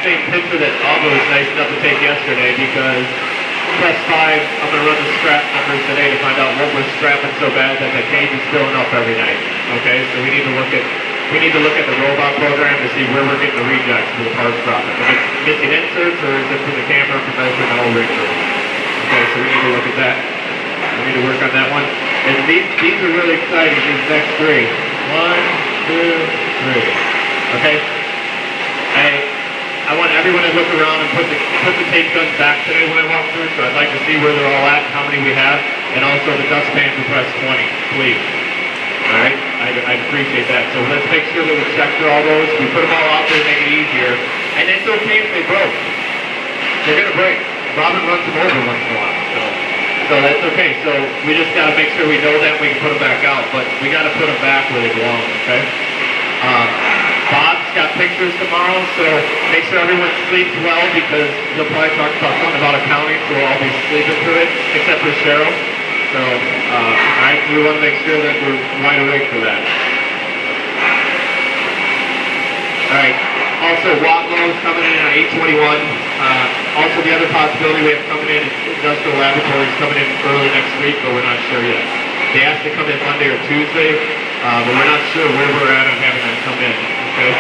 same picture that Alva was nice enough to take yesterday because press 5, I'm going to run the scrap numbers today to find out what we're scrapping so bad that the cage is filling up every night. Okay, so we need to look at the robot program to see where we're getting the rejects for the parts dropping. If it's missing inserts or is it from the camera from measuring the whole rig through. Okay, so we need to look at that. We need to work on that one. And these are really exciting, these next 3. 1, 2, 3. Okay? I want everyone to look around and put the tape guns back today when I walk through, so I'd like to see where they're all at, how many we have, and also the dustpan for press 20, please. Alright? I'd appreciate that. So let's make sure that we check through all those. We put them all out there to make it easier. And it's okay if they broke. They're going to break. Robin runs them over once in a while. So that's okay. So we just got to make sure we know that we can put them back out. But we got to put them back where they belong, okay? Bob's got pictures tomorrow, so make sure everyone sleeps well because he'll probably talk about something about accounting, so we'll all be sleeping through it, except for Cheryl. So, alright, we want to make sure that we're wide awake for that. Alright, also Watlow's coming in on 8/21. Also the other possibility we have coming in is Industrial Laboratories coming in early next week, but we're not sure yet. They asked to come in Monday or Tuesday, but we're not sure where we're at on having them come in. Okay.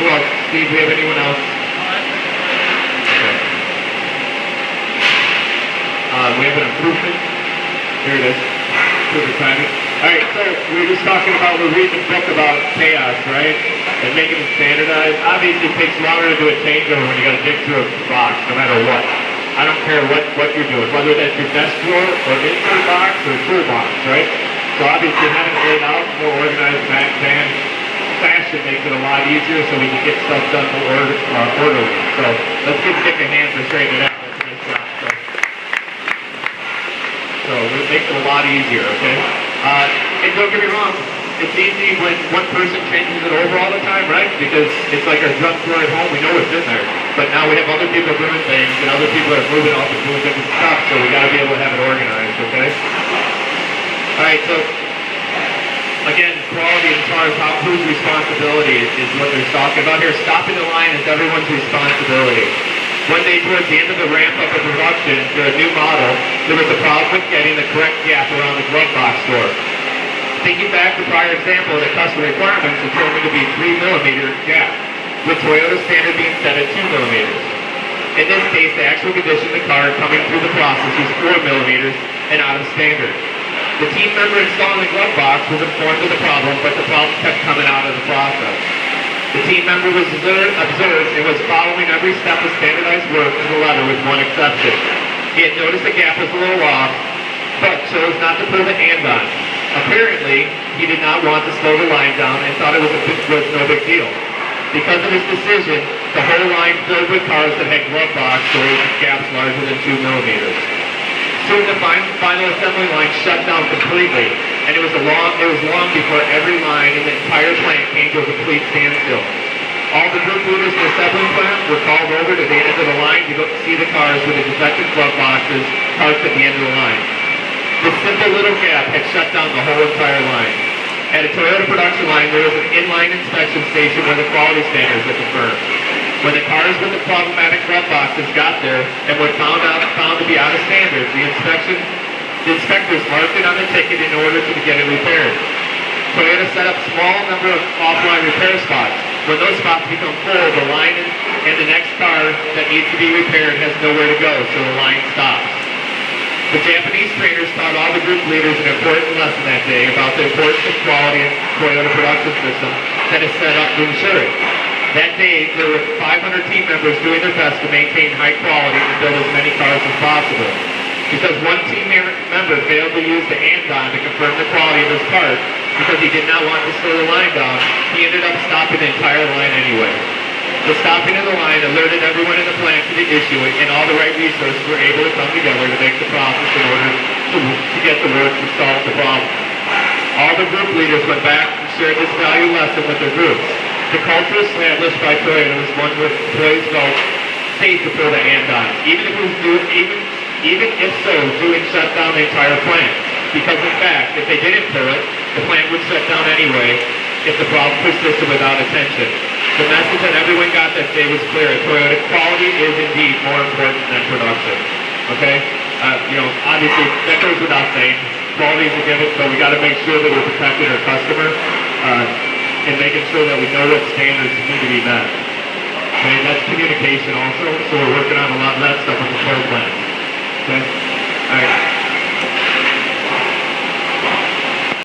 Who else? Steve, do we have anyone else? Okay. We have an improvement. Here it is. Improvement timing. Alright, so we were just talking about, we're reading a book about chaos, right? And making it standardized. Obviously it takes longer to do a changeover when you got to dig through a box, no matter what. I don't care what you're doing, whether that's your desk drawer or insert box or toolbox, right? So obviously having it laid out, more organized fashion makes it a lot easier so we can get stuff done more orderly. So let's give Dick a hand for straightening it out. That's a nice job. So it makes it a lot easier, okay? And don't get me wrong, it's easy when one person changes it over all the time, right? Because it's like our junk drawer at home, we know what's in there. But now we have other people doing things and other people are moving off and doing different stuff, so we gotta be able to have it organized, okay? Alright, so again, quality as far as whose responsibility is what they're talking about here. Stopping the line is everyone's responsibility. One day towards the end of the ramp up of production for a new model, there was a problem with getting the correct gap around the glove box door. Thinking back to prior example, the customer requirements determined to be 3mm gap, with Toyota standard being set at 2mm. In this case, the actual condition of the car coming through the process was 4mm and out of standard. The team member installing the glove box was informed of the problem, but the problem kept coming out of the process. The team member was observed and was following every step of standardized work to the letter with one exception. He had noticed the gap was a little off, but chose not to pull the hand on. Apparently, he did not want to slow the line down and thought it was no big deal. Because of his decision, the whole line filled with cars that had glove box doors with gaps larger than 2mm. Soon the final assembly line shut down completely, and it was long before every line in the entire plant came to a complete standstill. All the group leaders in the assembly plant were called over to the end of the line to go see the cars with the defective glove boxes parked at the end of the line. This simple little gap had shut down the whole entire line. At a Toyota production line, there was an inline inspection station where the quality standards were confirmed. When the cars with the problematic glove boxes got there and were found to be out of standards, the inspectors marked it on the ticket in order to get it repaired. Toyota set up small number of offline repair spots. When those spots become full, the line and the next car that needs to be repaired has nowhere to go, so the line stops. The Japanese trainers taught all the group leaders an important lesson that day about the importance of quality in Toyota production system that is set up to ensure it. That day, there were 500 team members doing their best to maintain high quality and build as many cars as possible. Because one team member failed to use the andon to confirm the quality of his part because he did not want to slow the line down, he ended up stopping the entire line anyway. The stopping of the line alerted everyone in the plant to the issue, and all the right resources were able to come together to make the process in order to get the work to solve the problem. All the group leaders went back and shared this value lesson with their groups. The culture established by Toyota was one where employees felt safe to pull the andon, even if so, doing shut down the entire plant. Because in fact, if they didn't pull it, the plant would shut down anyway if the problem persisted without attention. The message that everyone got that day was clear. Toyota, quality is indeed more important than production. Okay? Obviously, that goes without saying. Quality is a given, but we got to make sure that we're protecting our customer and making sure that we know what standards need to be met. Okay, that's communication also. So we're working on a